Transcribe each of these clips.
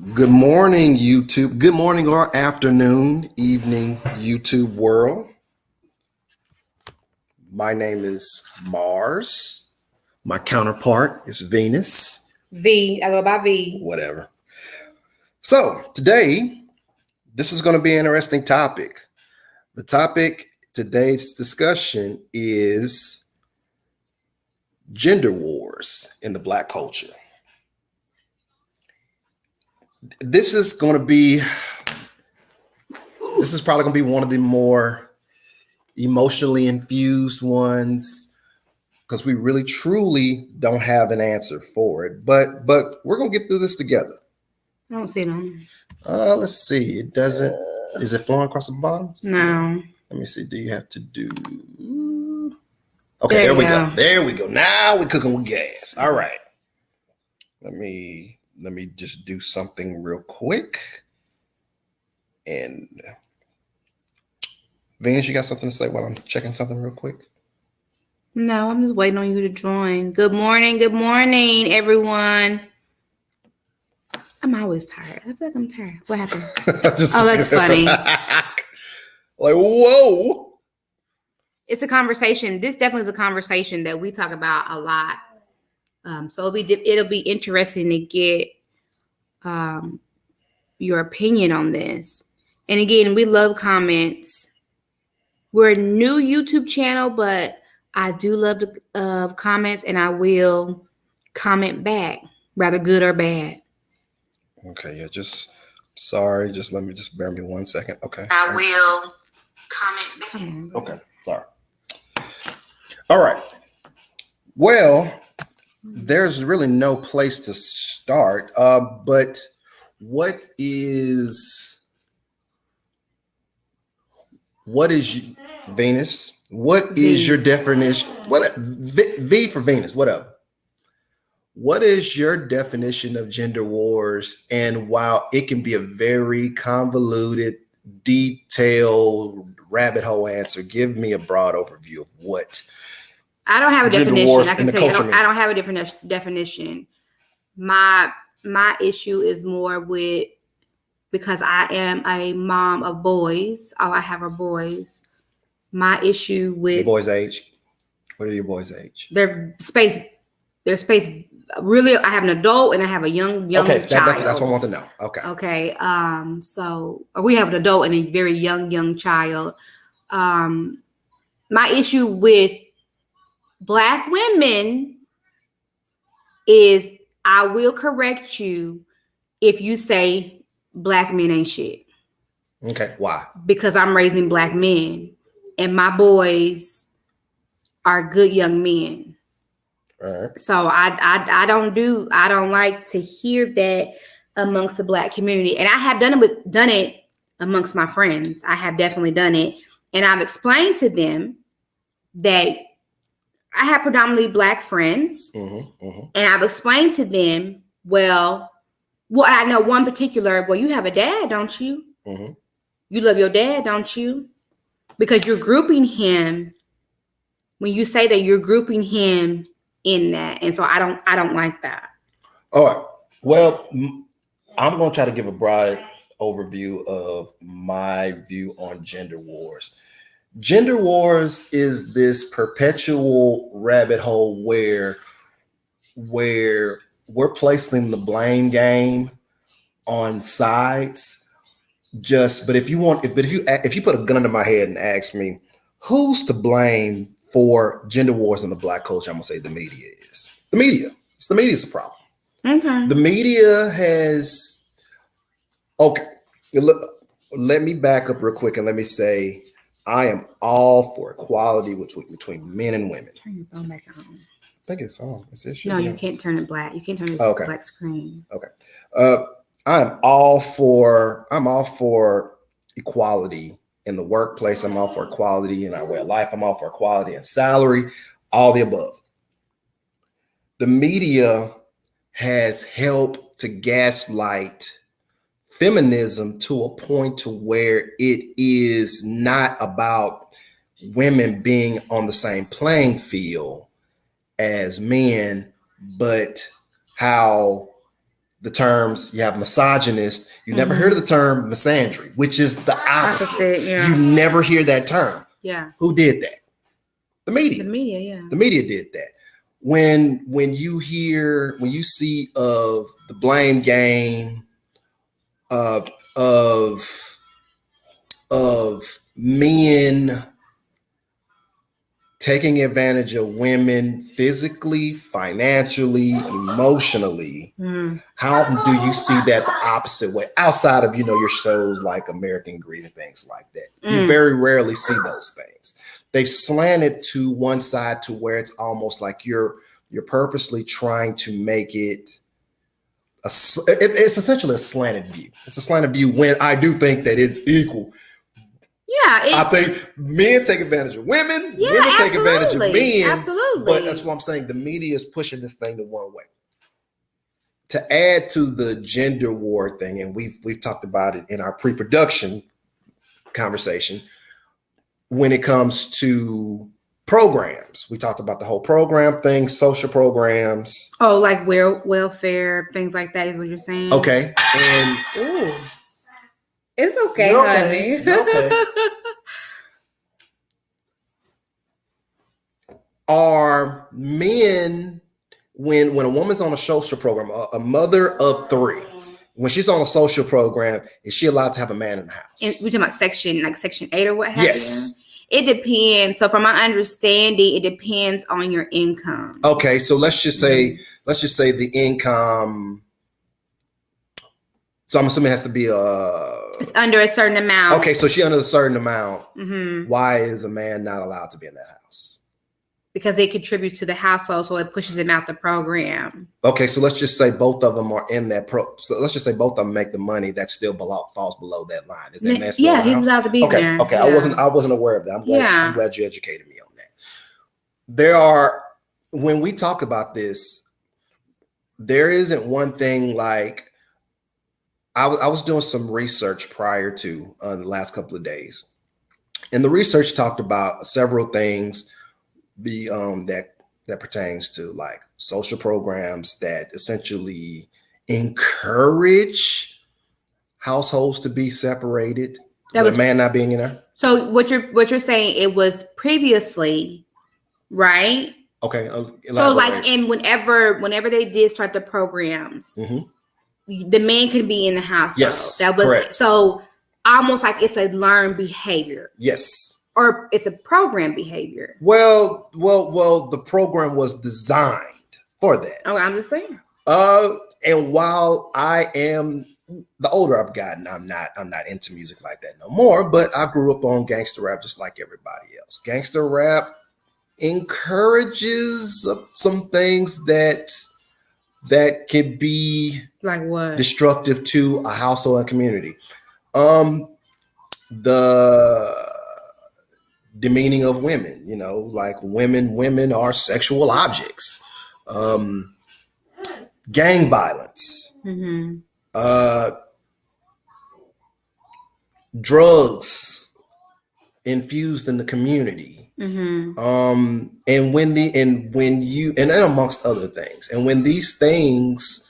Good morning, YouTube. Good morning or afternoon, evening, YouTube world. My name is Mars. My counterpart is Venus. V. I go by V. Whatever. So today, this is going to be an interesting topic. The topic today's discussion is gender wars in the Black culture. This is probably going to be one of the more emotionally infused ones because we really truly don't have an answer for it. But we're going to get through this together. I don't see it on. Let's see. It doesn't. Is it flowing across the bottom? No. Let me see. Do you have to do? Okay, there we go. There we go. Now we're cooking with gas. All right. Let me just do something real quick. And Venus, you got something to say while I'm checking something real quick? No, I'm just waiting on you to join. Good morning, everyone. I'm always tired. I feel like I'm tired. What happened? Oh, that's funny. Like, whoa. It's a conversation. This definitely is a conversation that we talk about a lot. So it'll be interesting to get your opinion on this. And again, we love comments. We're a new YouTube channel, but I do love the comments, and I will comment back, rather good or bad. Okay, yeah, sorry. Just bear me 1 second. Okay. I will comment back. Okay, sorry. All right. Well, there's really no place to start. But what is Venus? What is your definition? What V for Venus? Whatever. What is your definition of gender wars? And while it can be a very convoluted, detailed rabbit hole answer, give me a broad overview of what. I don't have a definition. I can tell you, I don't have a different definition. My issue is more with, because I am a mom of boys. All I have are boys. My issue with your boys' age. What are your boys' age? Their space. Really, I have an adult and I have a young child. That's what I want to know. Okay. So we have an adult and a very young child. My issue with Black women is, I will correct you if you say Black men ain't shit. Okay, why? Because I'm raising Black men, and my boys are good young men. Right. So I don't like to hear that amongst the Black community, and I have done it amongst my friends. I have definitely done it, and I've explained to them that I have predominantly Black friends, and I've explained to them, well, I know one particular. Well, you have a dad, don't you? Mm-hmm. You love your dad, don't you? Because you're grouping him. When you say that, you're grouping him in that, and so I don't like that. All right. Well, I'm going to try to give a broad overview of my view on gender wars. Gender wars is this perpetual rabbit hole where we're placing the blame game on sides. But if you put a gun to my head and ask me who's to blame for gender wars in the Black culture, I'm gonna say the media is. The media. It's the media's the problem. Okay. The media has. Okay. Let me back up real quick and let me say I am all for equality between men and women. Turn your phone back on. I think it's on. No, you can't turn it black. You can't turn this black screen. Okay. I'm all for equality in the workplace. I'm all for equality in our way of life. I'm all for equality in salary, all the above. The media has helped to gaslight feminism to a point to where it is not about women being on the same playing field as men, but how the terms. You have misogynist. You never heard of the term misandry, which is the opposite. Yeah. You never hear that term. Yeah. Who did that? The media. The media, yeah. The media did that. When you see of the blame game of men taking advantage of women physically, financially, emotionally, how do you see that the opposite way outside of your shows like American Greed and things like that? You very rarely see those things. They've slanted to one side to where it's almost like you're purposely trying to make it it's essentially a slanted view. It's a slanted view when I do think that it's equal. Yeah, I think men take advantage of women. Women take advantage of men. Absolutely. But that's what I'm saying. The media is pushing this thing to one way. To add to the gender war thing, and we've talked about it in our pre-production conversation, when it comes to programs, we talked about the whole program thing, social programs. Oh, like welfare, things like that is what you're saying? Okay. And ooh. It's okay, honey. Okay. Are men, when a woman's on a social program, a mother of 3, when she's on a social program, is she allowed to have a man in the house? And we're talking about section 8 or what have yes. you? It depends. So from my understanding, it depends on your income. Okay, so let's just say the income. So I'm assuming it has to be it's under a certain amount. Okay, so she under a certain amount. Mm-hmm. Why is a man not allowed to be in that house? Because it contributes to the household, so it pushes him out the program. Okay, so let's just say both of them are in that so let's just say both of them make the money that still falls below that line. Is that yeah, he's allowed to be there. Okay, yeah. I wasn't aware of that. I'm glad you educated me on that. When we talk about this, there isn't one thing like. I was doing some research prior to the last couple of days, and the research talked about several things that pertains to like social programs that essentially encourage households to be separated. That was a man not being in there. So what you're saying, it was previously, right? Okay. So like, and whenever they did start the programs. Mm-hmm. The man could be in the house. Yes, that was correct. So almost like it's a learned behavior. Yes, or it's a program behavior. Well, the program was designed for that. Oh, I'm just saying. And while I am the older I've gotten, I'm not into music like that no more. But I grew up on gangster rap just like everybody else. Gangster rap encourages some things that can be like what destructive to a household and community. The demeaning of women, like women are sexual objects. Gang violence, drugs infused in the community. And amongst other things. And when these things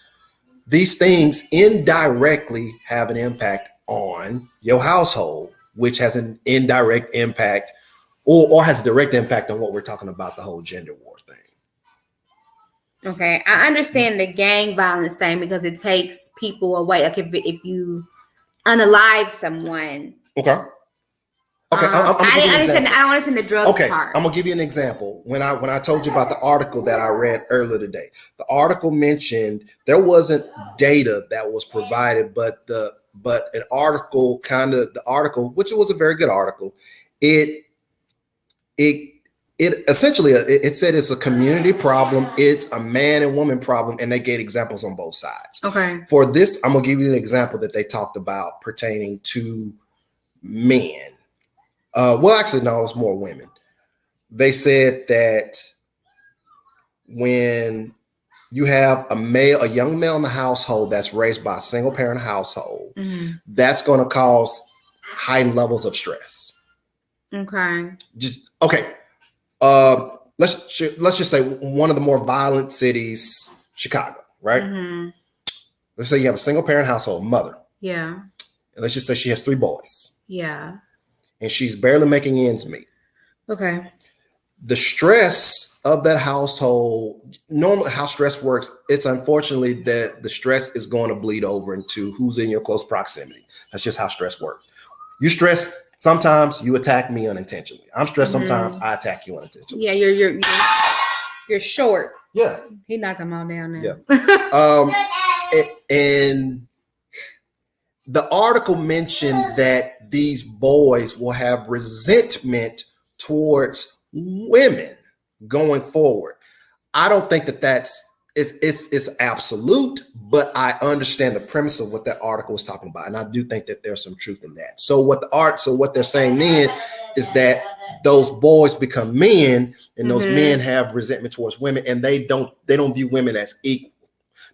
indirectly have an impact on your household, which has an indirect impact or has a direct impact on what we're talking about, the whole gender war thing. Okay, I understand the gang violence thing because it takes people away. Like if you unalive someone. Okay. I didn't understand. I don't understand the drugs part. I'm gonna give you an example. When I told you about the article that I read earlier today, the article mentioned there wasn't data that was provided, but an article, which was a very good article, it essentially it said it's a community problem, it's a man and woman problem, and they gave examples on both sides. Okay. For this, I'm gonna give you the example that they talked about pertaining to men. Well, actually, no, it's more women. They said that when you have a young male in the household that's raised by a single parent household, that's going to cause heightened levels of stress. Okay. Let's just say one of the more violent cities, Chicago, right? let's say you have a single parent household, mother. Yeah. And let's just say she has 3 boys. Yeah. And she's barely making ends meet. Okay. The stress of that household, normally how stress works, it's unfortunately that the stress is going to bleed over into who's in your close proximity. That's just how stress works. You stress, sometimes you attack me unintentionally. I'm stressed, sometimes I attack you unintentionally. Yeah, you're short. Yeah. He knocked them all down now. Yeah. And the article mentioned that these boys will have resentment towards women going forward. I don't think that it's absolute, but I understand the premise of what that article was talking about, and I do think that there's some truth in that. So what they're saying then is that those boys become men, and those men have resentment towards women, and they don't view women as equal.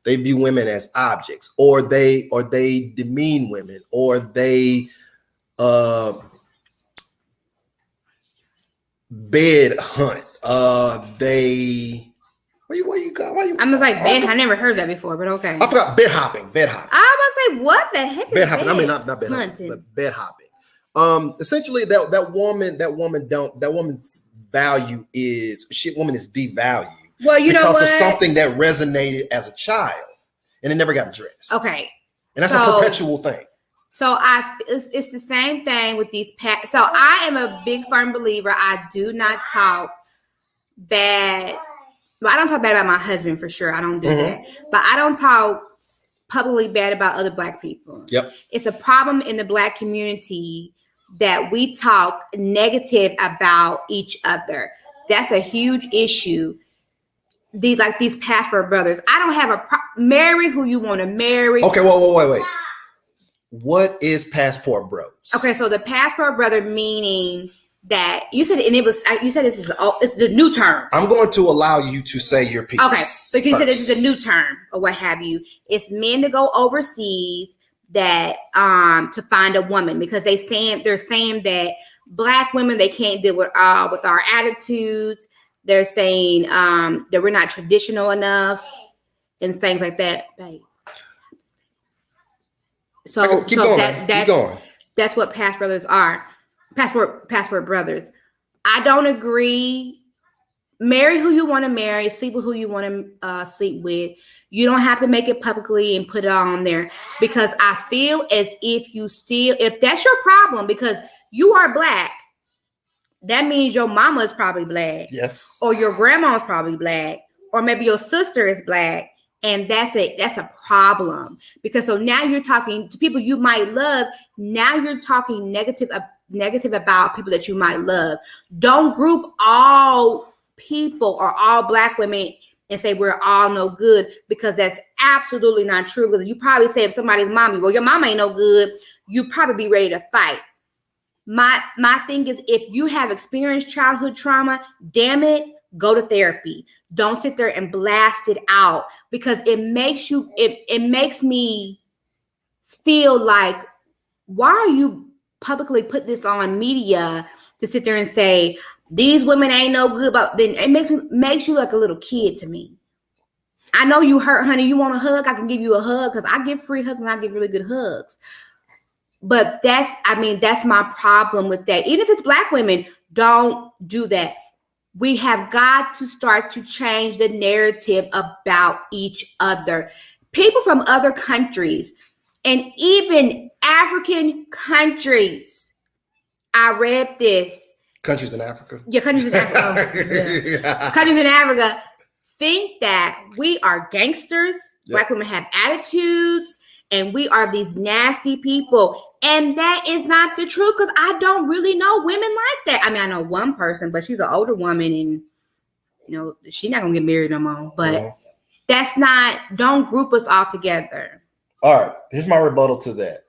They view women as objects, or they demean women, or they bed hunt. I'm just like bed. I never heard that before, but okay. I forgot bed hopping. I was about to say, what the heck is bed hopping? I mean, not bed hunting, hopping, but bed hopping. Essentially, that woman's value is woman is devalued. Well, you know what? Because of something that resonated as a child, and it never got addressed. Okay, and that's a perpetual thing. So it's the same thing with these So I am a big firm believer. I do not talk bad. Well, I don't talk bad about my husband for sure. I don't do that. But I don't talk publicly bad about other Black people. Yep. It's a problem in the Black community that we talk negative about each other. That's a huge issue. These passport brothers. I don't have marry who you want to marry. Okay, wait. What is passport bros? Okay, so the passport brother meaning that you said, and you said this is it's the new term. I'm going to allow you to say your piece. Okay, so you said this is a new term or what have you. It's men to go overseas that to find a woman because they're saying that Black women, they can't deal with our attitudes. They're saying that we're not traditional enough and things like that. Babe. So that's what passport brothers are. Passport brothers. I don't agree. Marry who you want to marry, sleep with who you want to sleep with. You don't have to make it publicly and put it on there because I feel as if that's your problem because you are Black, that means your mama is probably Black. Yes. Or your grandma is probably Black, or maybe your sister is Black. And that's a problem because so now you're talking to people you might love. Now you're talking negative about people that you might love. Don't group all people or all Black women and say we're all no good because that's absolutely not true. Because you probably say if somebody's mommy, well, your mama ain't no good, you probably be ready to fight. My thing is if you have experienced childhood trauma, damn it, go to therapy. Don't sit there and blast it out because it makes me feel like, why are you publicly put this on media to sit there and say these women ain't no good? But then it makes you like a little kid to me. I know you hurt, honey. You want a hug? I can give you a hug because I give free hugs and I give really good hugs. But that's my problem with that. Even if it's Black women, don't do that. We have got to start to change the narrative about each other. People from other countries and even African countries. I read this. Countries in Africa? Yeah, countries in Africa. Yeah. Countries in Africa think that we are gangsters. Yep. Black women have attitudes and we are these nasty people. And that is not the truth because I don't really know women like that. I mean, I know one person, but she's an older woman and, she's not going to get married no more. But don't group us all together. All right. Here's my rebuttal to that.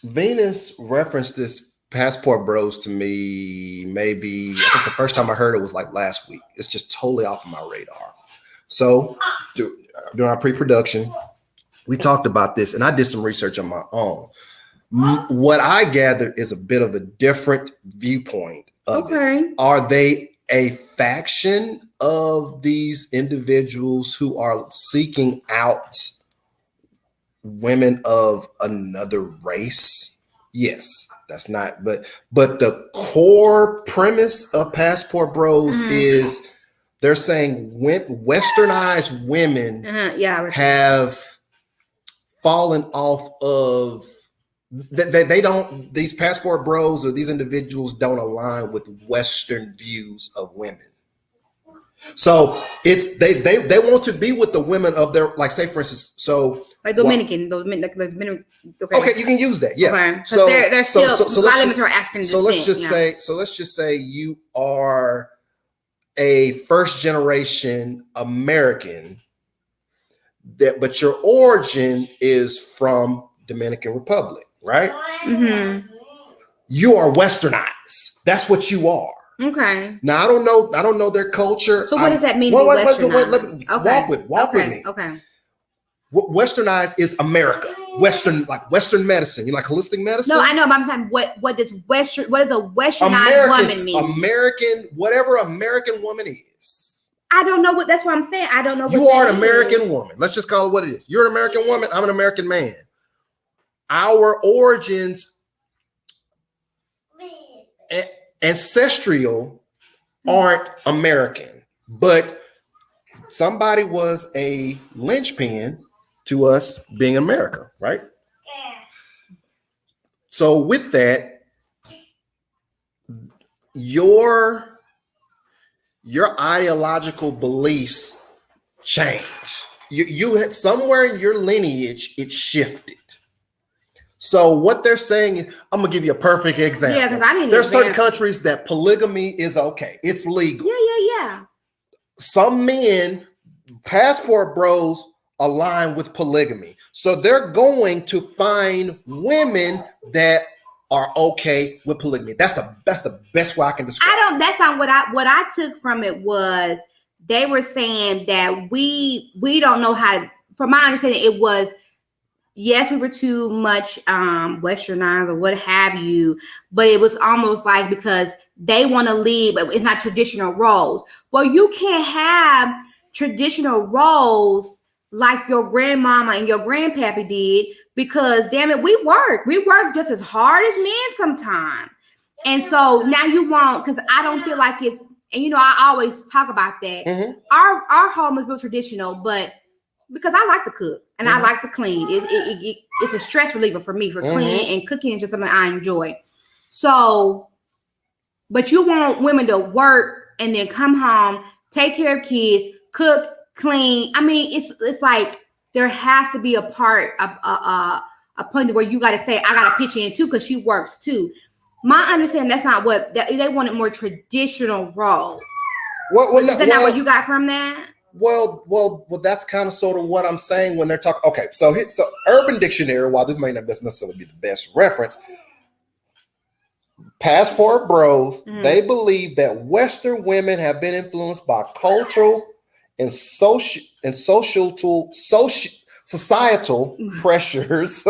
Venus referenced this passport bros to me maybe, I think the first time I heard it was like last week. It's just totally off of my radar. So during our pre-production, we talked about this and I did some research on my own. What I gathered is a bit of a different viewpoint of it. Are they a faction of these individuals who are seeking out women of another race? Yes, that's not, but the core premise of Passport Bros is they're saying westernized women have fallen off of they don't, these Passport Bros or these individuals don't align with Western views of women. So it's they want to be with the women of their, like, say for instance, so like Dominican, okay. Okay, you can use that. Yeah. Okay. So they're still a lot of them are African descent. So let's just say you are a first generation American, but your origin is from Dominican Republic, right? Mm-hmm. You are westernized. That's what you are. Okay. Now I don't know their culture. So what does that mean? Let me walk with me. Okay. Westernized is America. Western medicine. You like holistic medicine? No, I know, but I'm saying what does a westernized woman mean? American, whatever American woman is. I don't know that's what I'm saying. I don't know what you are an American woman. Let's just call it what it is. You're an American woman, I'm an American man. Our origins ancestral aren't American, but somebody was a linchpin to us being America, right? So with that, your ideological beliefs change. You had somewhere in your lineage, it shifted. So what they're saying, I'm gonna give you a perfect example. Yeah, because I didn't. There's certain countries that polygamy is okay. It's legal. Yeah. Some men, Passport Bros, align with polygamy. So they're going to find women that are okay with polygamy. That's the best way I can describe. That's not what I took from it was they were saying that we don't know how to, from my understanding, it was, yes, we were too much westernized or what have you, but it was almost like because they want to leave, but it's not traditional roles. Well, you can't have traditional roles like your grandmama and your grandpappy did, because damn it, we work just as hard as men sometimes. And so now you won't, because I don't feel like it's, and I always talk about that. Mm-hmm. Our home is real traditional, but because I like to cook and I like to clean, it's a stress reliever for me for cleaning, and cooking is just something I enjoy. So, but you want women to work and then come home, take care of kids, cook, clean. I mean, it's like there has to be a part of a point where you got to say, I got to pitch in too, because she works too. My understanding, that's not what they wanted, more traditional roles. Is that not what you got from that? Well, that's kind of sort of what I'm saying when they're talking. Okay, so Urban Dictionary, while this may not necessarily be the best reference, Passport Bros, they believe that Western women have been influenced by cultural and societal pressures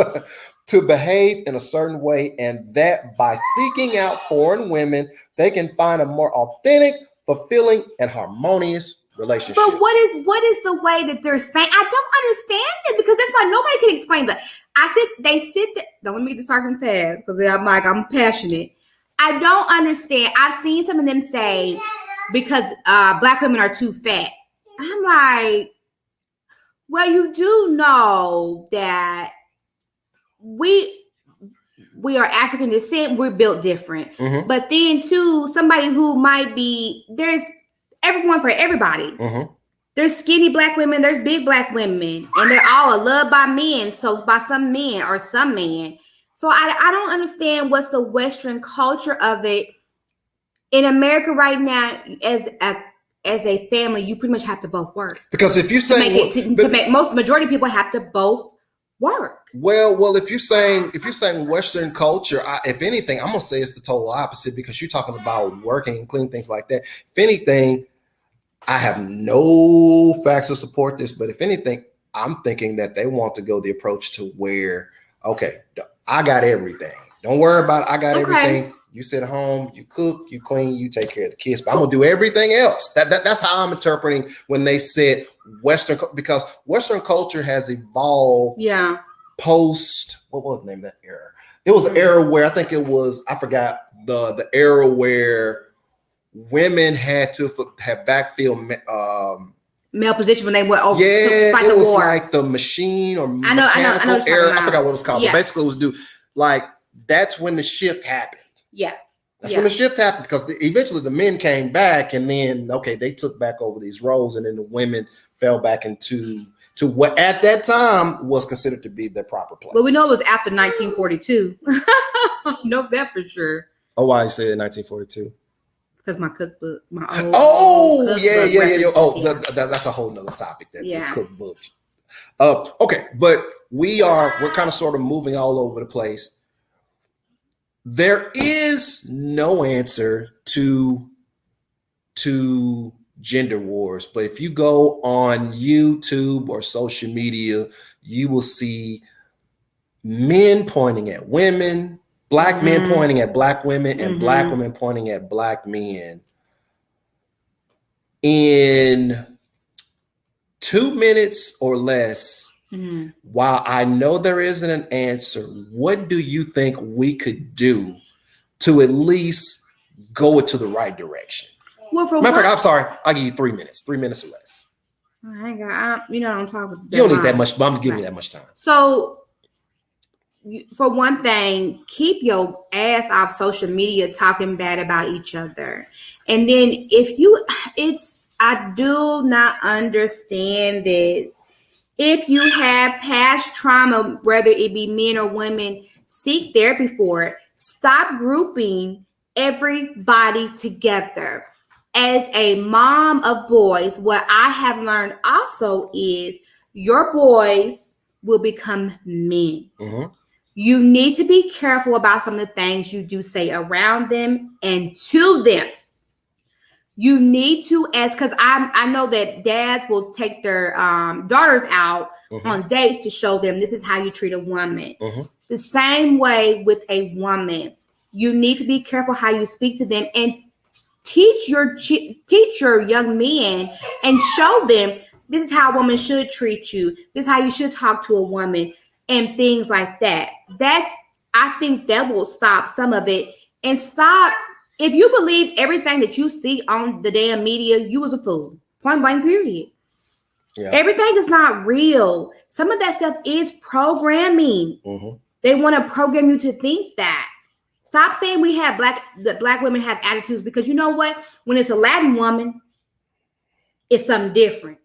to behave in a certain way, and that by seeking out foreign women, they can find a more authentic, fulfilling, and harmonious relationship. But what is the way that they're saying? I don't understand it, because that's why nobody can explain that. They sit there. Don't let me get this talking fast, because I'm passionate. I don't understand. I've seen some of them say because Black women are too fat. I'm like, well, you do know that we are African descent. We're built different. Mm-hmm. But then too, somebody who might be, there's everyone for everybody. Mm-hmm. There's skinny Black women, there's big Black women, and they're all loved by men. So by some men or some men. So I don't understand what's the Western culture of it. In America right now, as a family, you pretty much have to both work. Because if you say majority of people have to both work. Well, if you're saying Western culture, if anything, I'm gonna say it's the total opposite, because you're talking about working and clean things like that. If anything, I have no facts to support this, but if anything, I'm thinking that they want to go the approach to where, okay, I got everything. Don't worry about it. I got everything. You sit at home, you cook, you clean, you take care of the kids. But I'm gonna do everything else. That's how I'm interpreting when they said Western, because Western culture has evolved. Yeah. Post, what was the name of that era? It was an era where I forgot the era where women had to have backfill male position when they went over yeah, to fight it the was war. like the machine or I know mechanical what era. you're I forgot what it was called. Yeah. But basically, it was like that's when the shift happened. Yeah. That's when the shift happened, because eventually the men came back, and then they took back over these roles, and then the women fell back into what at that time was considered to be their proper place. But we know it was after 1942. Know that for sure. Oh, why you say 1942? Because my cookbook, my old. Oh, yeah. references, Oh, yeah. that's a whole nother topic. That is cookbook. Okay, but we're kind of sort of moving all over the place. There is no answer to gender wars, but if you go on YouTube or social media, you will see men pointing at women, black men pointing at black women, and black women pointing at black men. In 2 minutes or less, while I know there isn't an answer, what do you think we could do to at least go it to the right direction? Well, for matter of fact, I'm sorry, I'll give you 3 minutes. 3 minutes or less. I ain't got, I don't talk about You don't need that much, but I'm just giving you that much time. So, for one thing, keep your ass off social media talking bad about each other. And then I do not understand this. If you have past trauma, whether it be men or women, seek therapy for it. Stop grouping everybody together. As a mom of boys, what I have learned also is your boys will become men. You need to be careful about some of the things you do say around them and to them. You need to ask, because I know that dads will take their daughters out on dates to show them this is how you treat a woman. The same way with a woman. You need to be careful how you speak to them, and teach your young men and show them this is how a woman should treat you. This is how you should talk to a woman and things like that. I think that will stop some of it. And stop, if you believe everything that you see on the damn media, you was a fool. Point blank, period. Yeah. Everything is not real. Some of that stuff is programming. They want to program you to think that. Stop saying that black women have attitudes, because you know what? When it's a Latin woman, it's something different.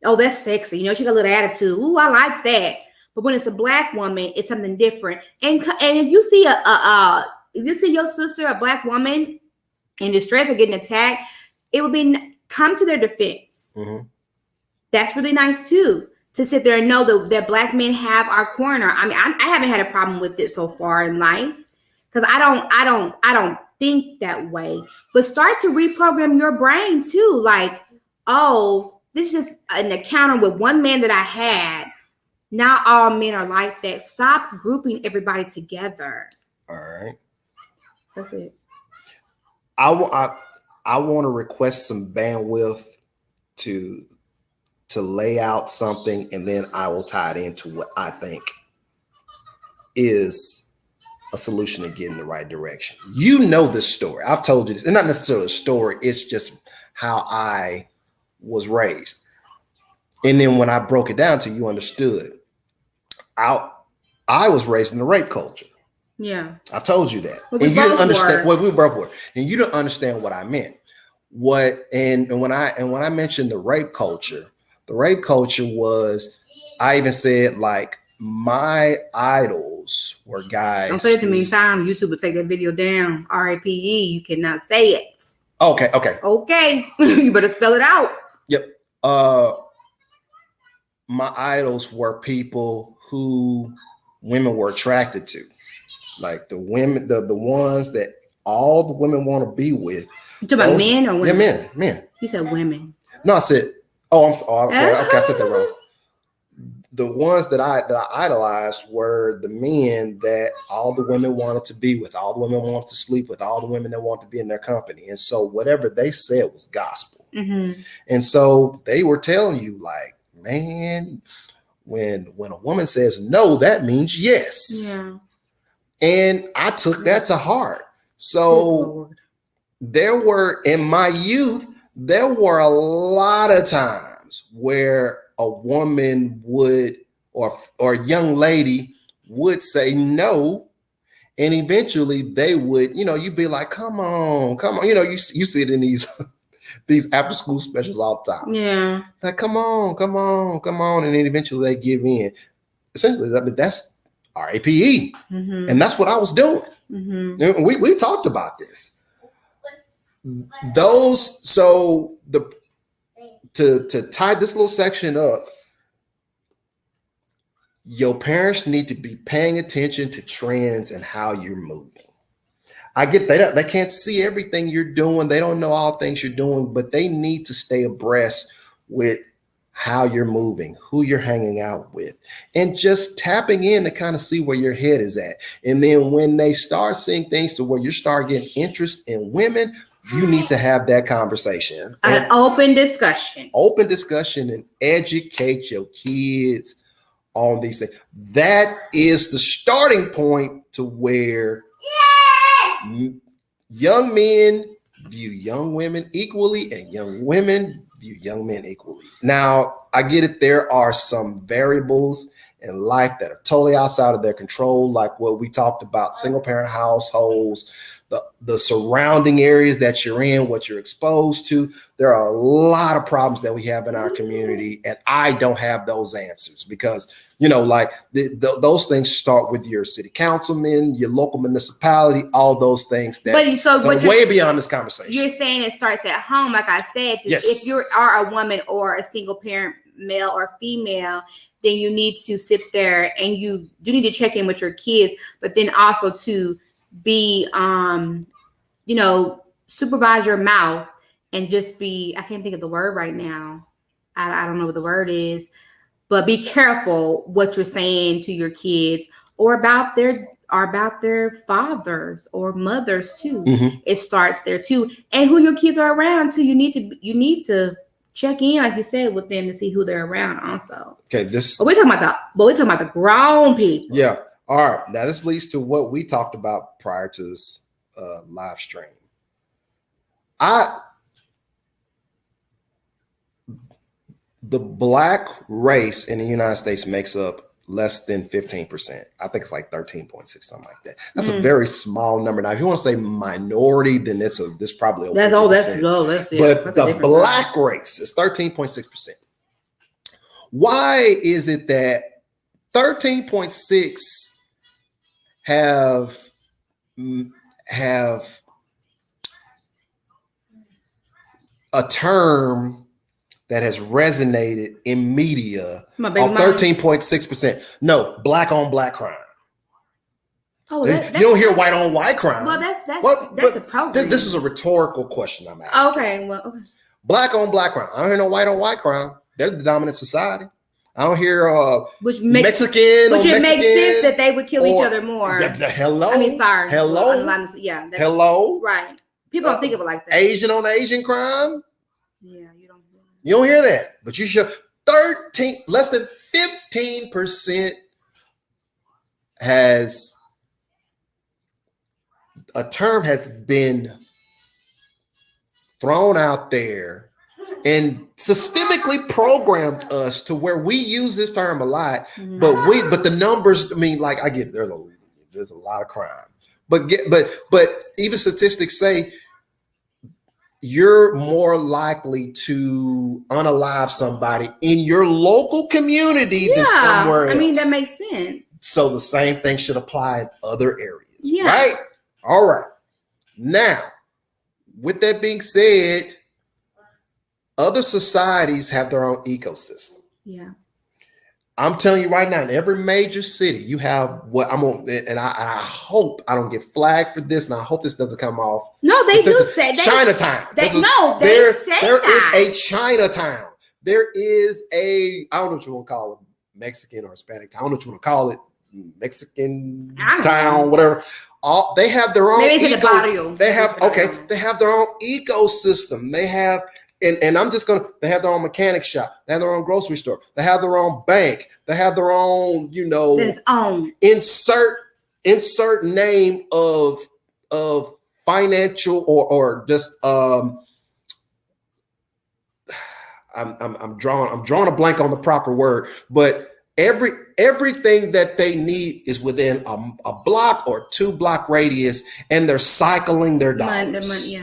Oh, that's sexy. She got a little attitude. Ooh, I like that. But when it's a black woman, it's something different. And if you see if you see your sister, a black woman, in distress or getting attacked, it would be come to their defense. That's really nice too, to sit there and know that black men have our corner. I mean, I haven't had a problem with it so far in life, because I don't think that way. But start to reprogram your brain too. Like, oh, this is just an encounter with one man that I had. Not all men are like that. Stop grouping everybody together. All right. That's it. I want to request some bandwidth to lay out something, and then I will tie it into what I think is a solution to get in the right direction. You know this story. I've told you this. It's not necessarily a story. It's just how I was raised. And then when I broke it down to you, understood. I was raised in the rape culture. Yeah. I told you that. Well, and you didn't understand what we both were. And you didn't understand what I meant. And when I mentioned the rape culture was, I even said, like, my idols were guys. Don't say it to me. Time YouTube will take that video down. RAPE. You cannot say it. Okay. You better spell it out. Yep. My idols were people who women were attracted to, like the women, the ones that all the women want to be with. You talking about men or women? Yeah, men. You said women. No, I said. Oh, I'm sorry. Okay, I said that wrong. the ones that I idolized were the men that all the women wanted to be with, all the women wanted to sleep with, all the women that wanted to be in their company. And so whatever they said was gospel. Mm-hmm. And so they were telling you, like, man, when a woman says no, that means yes. Yeah. And I took that to heart. So there were, in my youth, there were a lot of times where a woman would, or a young lady would say no, and eventually they would, you'd be like, come on, you see it in these after school specials all the time. Yeah, like come on, and then eventually they give in. Essentially, I mean, that's RAPE, and that's what I was doing. We talked about this. To tie this little section up, your parents need to be paying attention to trends and how you're moving. I get they can't see everything you're doing. They don't know all things you're doing, but they need to stay abreast with how you're moving, who you're hanging out with, and just tapping in to kind of see where your head is at. And then when they start seeing things to where you start getting interest in women, you need to have that conversation. An open discussion. Open discussion and educate your kids on these things. That is the starting point to where young men view young women equally and young women view young men equally. Now, I get it. There are some variables in life that are totally outside of their control, like what we talked about, single parent households, the surrounding areas that you're in, what you're exposed to. There are a lot of problems that we have in our community, and I don't have those answers because, those things start with your city councilman, your local municipality, all those things that go way beyond this conversation. You're saying it starts at home, like I said. Yes. If you are a woman or a single parent, male or female, then you need to sit there and you do need to check in with your kids, but then also to be supervise your mouth and just be, I can't think of the word right now. I don't know what the word is, but be careful what you're saying to your kids or about their fathers or mothers too. It starts there too. And who your kids are around too. You need to check in, like you said, with them to see who they're around also. Okay, we're talking about the grown people. Yeah. All right, now this leads to what we talked about prior to this live stream. The Black race in the United States makes up less than 15%. I think it's like 13.6, something like that. That's a very small number. Now, if you want to say minority, then this probably over 50%. But the Black race is 13.6%. Why is it that 13.6 have a term that has resonated in media of 13.6%? No, black on black crime. Oh, you don't hear white on white crime. Well, that's a program. This is a rhetorical question I'm asking. Okay. Black on black crime. I don't hear no white on white crime. They're the dominant society. I don't hear Mexican. Which it makes sense that they would kill each other more. Hello. I mean, sorry. Hello. Yeah. Hello. Right. People don't think of it like that. Asian on Asian crime. Yeah, you don't hear that, but you should. Less than 15% has a term has been thrown out there and systemically programmed us to where we use this term a lot, but the numbers, I mean, like I get there's a lot of crime, but even statistics say you're more likely to unalive somebody in your local community than somewhere else. I mean, that makes sense. So the same thing should apply in other areas, right? All right. Now, with that being said, other societies have their own ecosystem. Yeah. I'm telling you right now, in every major city, you have what I'm on, and I hope I don't get flagged for this, and I hope this doesn't come off. No, they do say Chinatown. There is a Chinatown. There is I don't know what you want to call it, Mexican or Hispanic town, I don't know what you want to call it, Mexican I don't town, know. whatever. All they have their own. Maybe it's the barrio. They have They have their own ecosystem. They have, and I'm just gonna. They have their own mechanic shop. They have their own grocery store. They have their own bank. They have their own. Its own. Insert name of financial or just I'm drawing a blank on the proper word, but everything that they need is within a block or 2 block radius, and they're cycling their dollars.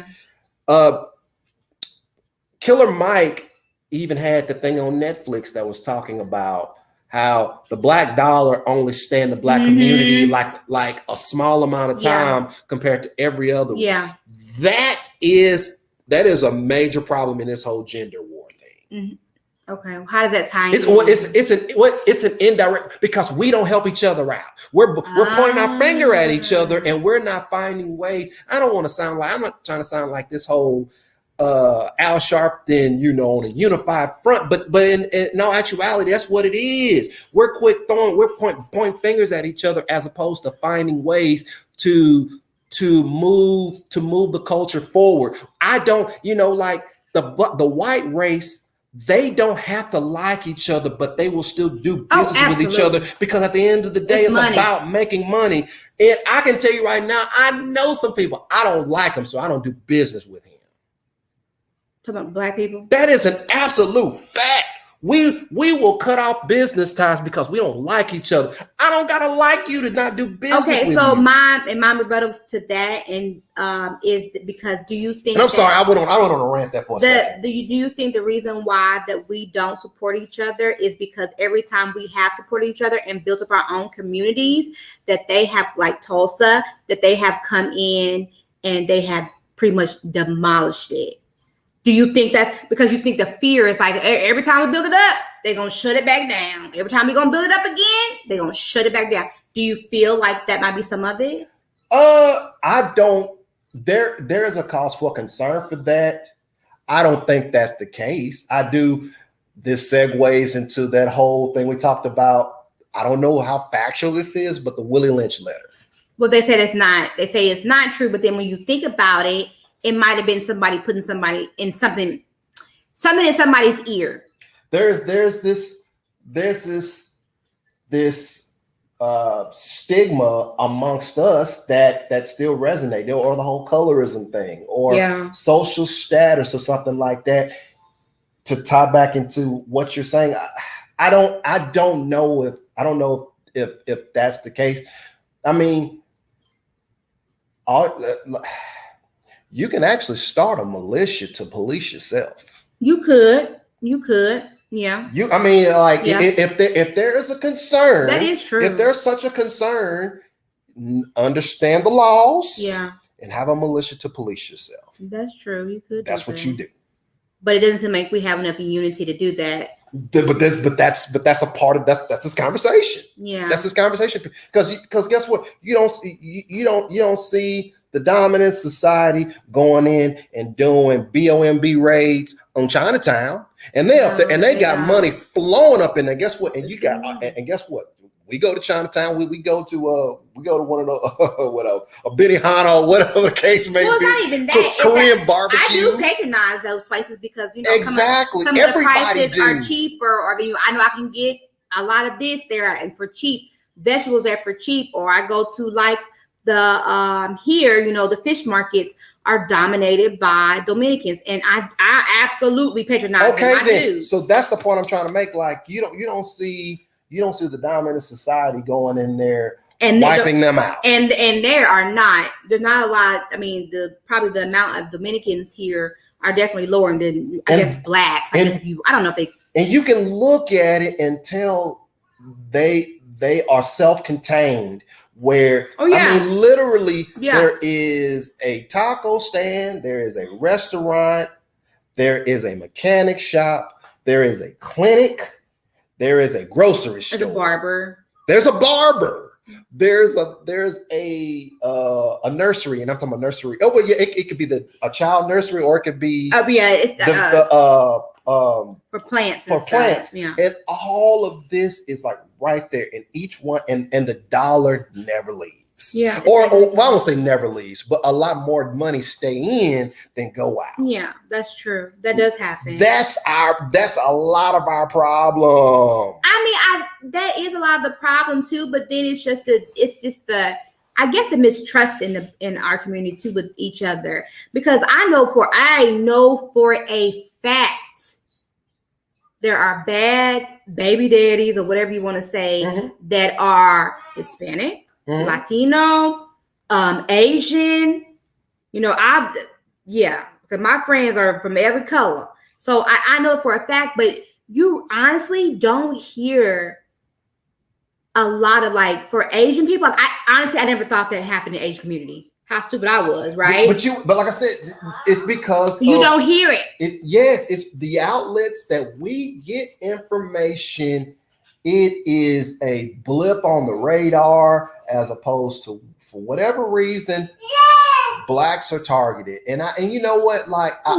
Killer Mike even had the thing on Netflix that was talking about how the black dollar only stay in the black community like a small amount of time compared to every other one. That is a major problem in this whole gender war thing. Okay, how does that tie in? It's an indirect, because we don't help each other out. We're pointing our finger at each other, and we're not finding ways. I'm not trying to sound like this whole Al Sharpton, on a unified front, but in all actuality, that's what it is. We're pointing fingers at each other as opposed to finding ways to move the culture forward. I don't, like the white race. They don't have to like each other, but they will still do business with each other, because at the end of the day, it's about making money. And I can tell you right now, I know some people, I don't like them, so I don't do business with him. Talking about black people? That is an absolute fact. We will cut off business ties because we don't like each other. I don't gotta like you to not do business. Okay, so my rebuttal to that is because do you think? And I'm sorry, I went on a rant there for a second. Do you think the reason why that we don't support each other is because every time we have supported each other and built up our own communities, that they have, like Tulsa, that they have come in and they have pretty much demolished it? Do you think that's because you think the fear is like every time we build it up, they're going to shut it back down. Every time we're going to build it up again, they're going to shut it back down. Do you feel like that might be some of it? I don't. There is a cause for concern for that. I don't think that's the case. I do. This segues into that whole thing we talked about. I don't know how factual this is, but the Willie Lynch letter. Well, they said it's not. They say it's not true, but then when you think about it, it might have been somebody putting somebody in something in somebody's ear. There's this stigma amongst us that still resonate, or the whole colorism thing, or social status, or something like that. To tie back into what you're saying, I don't know if that's the case. I mean, you can actually start a militia to police yourself. You could, yeah. If there is a concern, that is true. If there's such a concern, understand the laws, and have a militia to police yourself. That's true. You could. That's what you do. But it doesn't seem like we have enough unity to do that. But that's a part of that's this conversation. Yeah, that's this conversation, because guess what? You don't see the dominant society going in and doing BOMB raids on Chinatown, and they got money flowing up in there. Guess what? And guess what? We go to Chinatown. We go to one of the a Benihana, or whatever the case may be. It's not even that. Korean barbecue. I do patronize those places because exactly some of the prices are cheaper, or I know I can get a lot of this there and for cheap. Vegetables there for cheap, or I go to like the here, the fish markets are dominated by Dominicans, and I absolutely patronize them. I do. So that's the point I'm trying to make. Like you don't see the dominant society going in there and wiping them out. And there's not a lot. I mean, probably the amount of Dominicans here are definitely lower than I guess blacks. I don't know if they. And you can look at it and tell they are self-contained. Where I mean, literally, there is a taco stand, there is a restaurant, there is a mechanic shop, there is a clinic, there is a grocery store. There's a barber. There's a barber. There's a nursery, and I'm talking about nursery. Oh, well, yeah, it could be a child nursery, or it could be it's for plants for and plants. stuff. Yeah. And all of this is like right there in each one, and the dollar never leaves. Yeah. Or well, I won't say never leaves, but a lot more money stay in than go out. Yeah, that's true. That does happen. That's a lot of our problem. I mean, that is a lot of the problem too, but then it's just the I guess the mistrust in our community too with each other, because I know for a fact there are bad baby daddies or whatever you want to say that are Hispanic, Latino, Asian. You know, because my friends are from every color, so I know for a fact. But you honestly don't hear a lot of, like, for Asian people. Like, I never thought that happened in the Asian community. How stupid I was, right? But like I said, it's because you don't hear it. Yes, it's the outlets that we get information. It is a blip on the radar, as opposed to, for whatever reason, blacks are targeted. And you know what? Like, I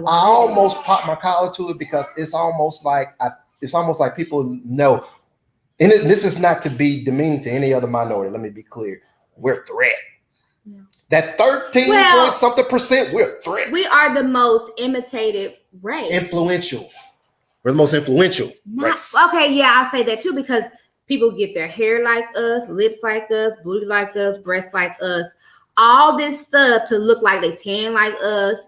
almost popped my collar to it, because it's almost like people know. And this is not to be demeaning to any other minority. Let me be clear. We're a threat. Yeah. That 13-point-something%, we're a threat. We are the most imitated race. Influential. We're the most influential race. Okay, yeah, I'll say that too, because people get their hair like us, lips like us, booty like us, breasts like us, all this stuff to look like they tan like us,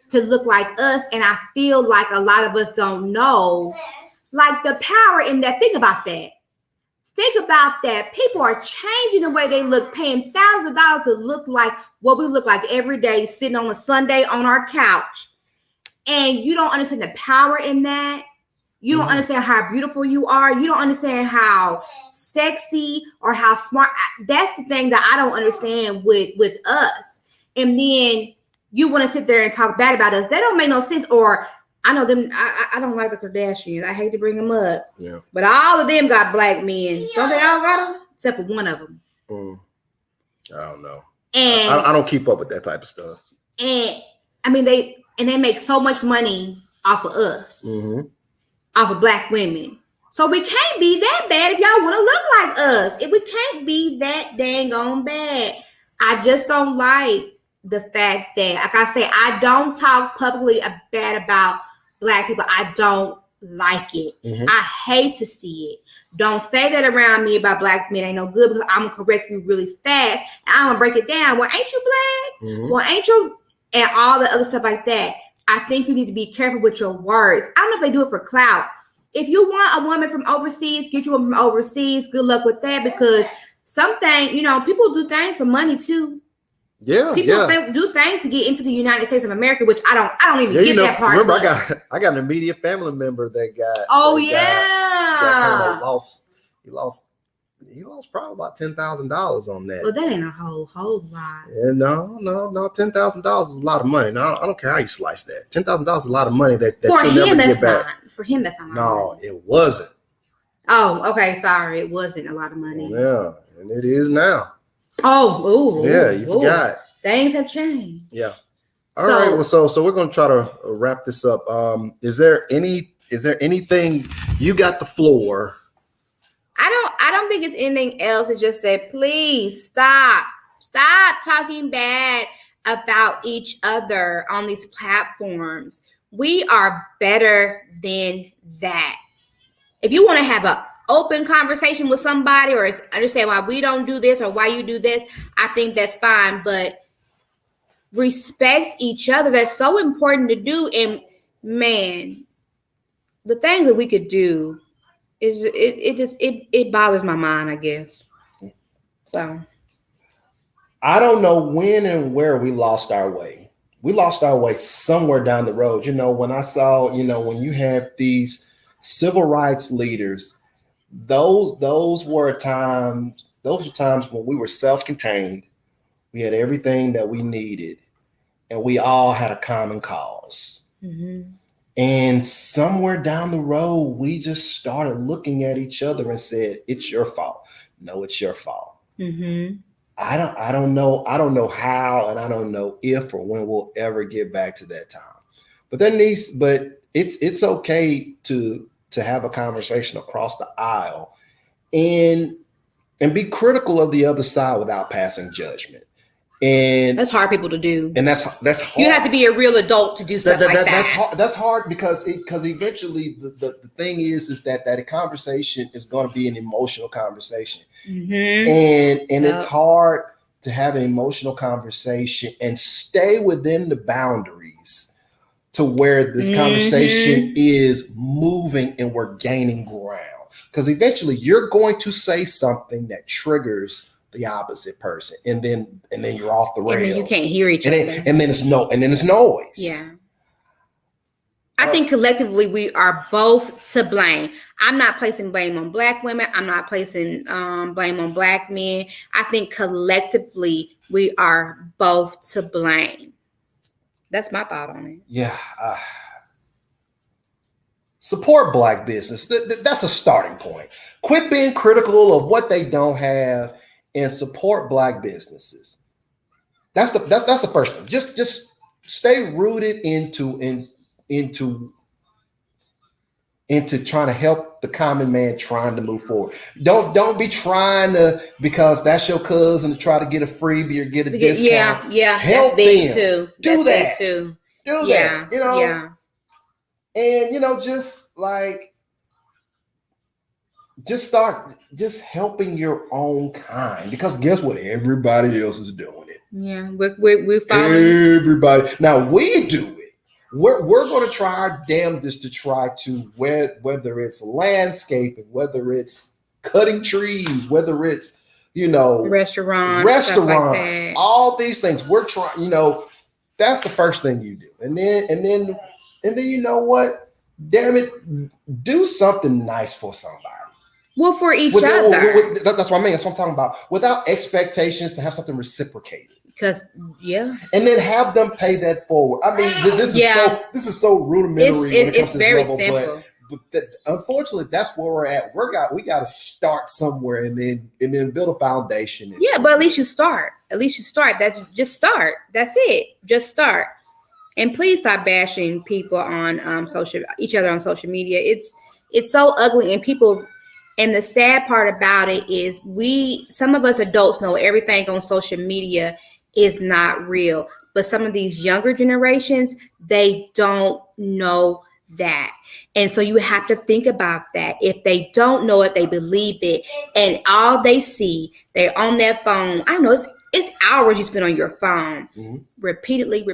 to look like us. And I feel like a lot of us don't know, like, the power in that. Think about that. Think about that. People are changing the way they look, paying thousands of dollars to look like what we look like every day, sitting on a Sunday on our couch. And you don't understand the power in that. You don't understand how beautiful you are. You don't understand how sexy or how smart. That's the thing that I don't understand with us. And then you want to sit there and talk bad about us. That don't make no sense. Or I know them. I don't like the Kardashians. I hate to bring them up. Yeah. But all of them got black men. Don't they all got them? Except for one of them. I don't know. And I don't keep up with that type of stuff. And I mean, they make so much money off of us, off of black women. So we can't be that bad if y'all want to look like us. If we can't be that dang on bad. I just don't like the fact that, like I say, I don't talk publicly bad about black people. I don't like it. I hate to see it. Don't say that around me about black men ain't no good, because I'm gonna correct you really fast. And I'm gonna break it down. Well, ain't you black? Well, ain't you? And all the other stuff like that. I think you need to be careful with your words. I don't know if they do it for clout. If you want a woman from overseas, get you one from overseas. Good luck with that, because something, people do things for money too. Yeah, people do things to get into the United States of America, which I don't even get that part. Remember, I got an immediate family member that got. That kind of lost. He lost probably about $10,000 on that. Well, that ain't a whole lot. Yeah, no. $10,000 is a lot of money. No, I don't care how you slice that. $10,000 is a lot of money that you'll never get back. For him, that's not. No, it wasn't. Oh, okay. Sorry, it wasn't a lot of money. Yeah, and it is now. You forgot. Things have changed. Yeah. All right. Well, so we're gonna try to wrap this up. Is there anything? You got the floor. I don't think it's anything else. It just said, please stop talking bad about each other on these platforms. We are better than that. If you want to have an open conversation with somebody, or understand why we don't do this or why you do this, I think that's fine. But respect each other. That's so important to do. And man, the things that we could do is it bothers my mind, I guess. So I don't know when and where we lost our way. We lost our way somewhere down the road. When I saw, when you have these civil rights leaders, those were times when we were self-contained. We had everything that we needed, and we all had a common cause. And somewhere down the road, we just started looking at each other and said, "It's your fault." No, it's your fault. I don't know how, and I don't know if or when we'll ever get back to that time. But it's okay to have a conversation across the aisle and be critical of the other side without passing judgment. And that's hard people to do. And that's hard. You have to be a real adult to do stuff like that. That's hard because eventually the thing is that a conversation is going to be an emotional conversation. Mm-hmm. And it's hard to have an emotional conversation and stay within the boundaries to where this conversation is moving and we're gaining ground. Because eventually you're going to say something that triggers the opposite person, and then you're off the rails. And then you can't hear each other. And then it's noise. Yeah. I think collectively we are both to blame. I'm not placing blame on Black women. I'm not placing blame on Black men. I think collectively we are both to blame. That's my thought on it. Yeah. Support Black business. That's a starting point. Quit being critical of what they don't have and support Black businesses. That's the first thing. Just stay rooted into trying to help the common man trying to move forward. Don't be trying to, because that's your cousin, to try to get a freebie or get a discount. Yeah. Help that's big them. too. Do that's that. Big too. Do yeah. that. You know. Yeah. And just helping your own kind, because guess what? Everybody else is doing it. Yeah, we're following everybody. Now we do it. We're going to try our damnedest to try to, whether it's landscaping, whether it's cutting trees, whether it's restaurants, like all these things. We're trying. That's the first thing you do, and then you know what? Damn it, do something nice for somebody. Well, for each other. That's what I mean. That's what I'm talking about. Without expectations, to have something reciprocated. Because and then have them pay that forward. I mean, this is so rudimentary. It's very simple. But unfortunately, that's where we're at. We got to start somewhere and then build a foundation. But at least you start. Just start. That's it. Just start. And please stop bashing people on each other on social media. It's so ugly, and people. And the sad part about it is some of us adults know everything on social media is not real. But some of these younger generations, they don't know that. And so you have to think about that. If they don't know it, they believe it. And all they see, they're on their phone. I know it's hours you spend on your phone, repeatedly,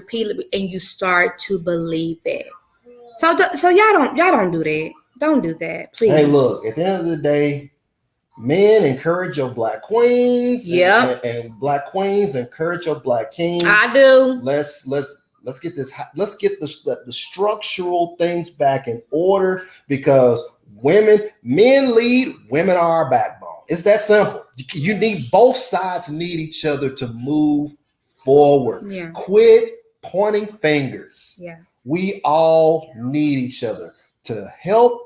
and you start to believe it. So y'all don't do that. Don't do that, please. Hey, look, at the end of the day, men, encourage your Black queens. Yeah. And Black queens, encourage your Black kings. I do. Let's get this. Let's get the structural things back in order, because men lead, women are our backbone. It's that simple. You need, both sides need each other to move forward. Yeah. Quit pointing fingers. Yeah. We all need each other to help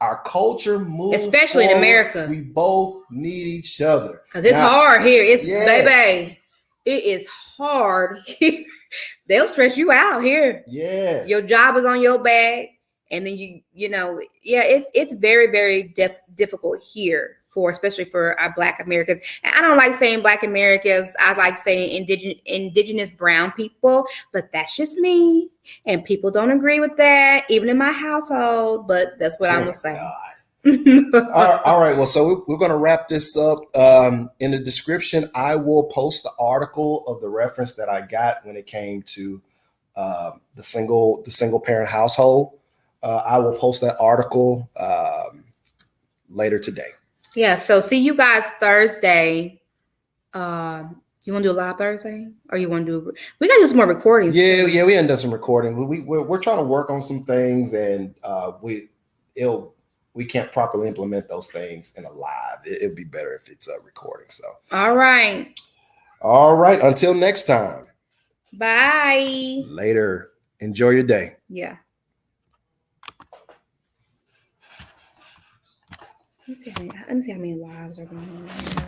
our culture move, especially forward. In America. We both need each other, because it's hard here. Baby, it is hard here. They'll stress you out here. Yes, your job is on your back, and then it's very, very difficult here especially for our Black Americans. And I don't like saying Black Americans. I like saying indigenous brown people, but that's just me. And people don't agree with that, even in my household. But that's what I'm gonna say. All right. Well, so we're going to wrap this up. In the description, I will post the article of the reference that I got when it came to the single parent household. I will post that article later today. Yeah, so see you guys Thursday. You want to do a live Thursday, or you want to do? We got to do some more recordings. Yeah, we hadn't done some recording. We're trying to work on some things, and we can't properly implement those things in a live. It'd be better if it's a recording. So all right. Until next time. Bye. Later. Enjoy your day. Yeah. Let me see how many lives are going on.